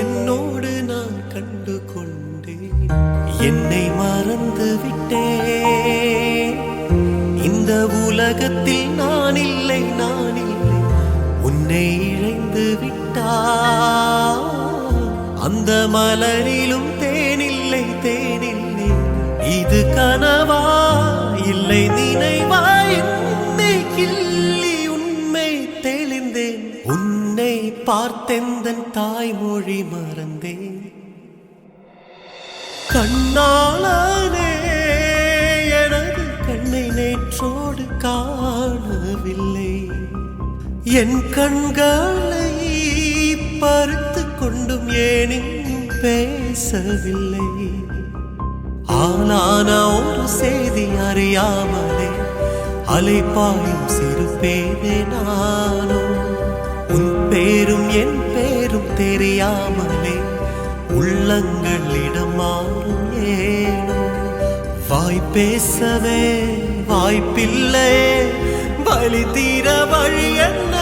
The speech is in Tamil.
என்னோடு நான் கண்டு கொண்டேன். என்னை மறந்து விட்டேன். இந்த உலகத்தில் நான் இல்லை, நான் இல்லை. உன்னை இழந்து விட்டார். அந்த மலரிலும் தேனில்லை, தேனில்லை. இது கனவா இல்லை நினைவா? என்னை கிள்ளி உண்மை தெளிந்தேன். உன்னை பார்த்தெந்தன் தாய்மொழி மறந்தேன். கண்ணாளனே எனது கண்ணை நேற்றோடு காணவில்லை. என் கண்களை பறித்து கொண்டும் ஏன் இன்னும் பேசவில்லை? ஆனான ஒரு செய்தி அறியாமலே அலைப்பாயும் சிறு பேரே நானோ. உன் பேரும் என் பேரும் தெரியாமலே உள்ளங்களிடம் மாறும் ஏனோ. வாய் பேசவே வாய்ப்பில்லை, வழி தீர வழி என்ன?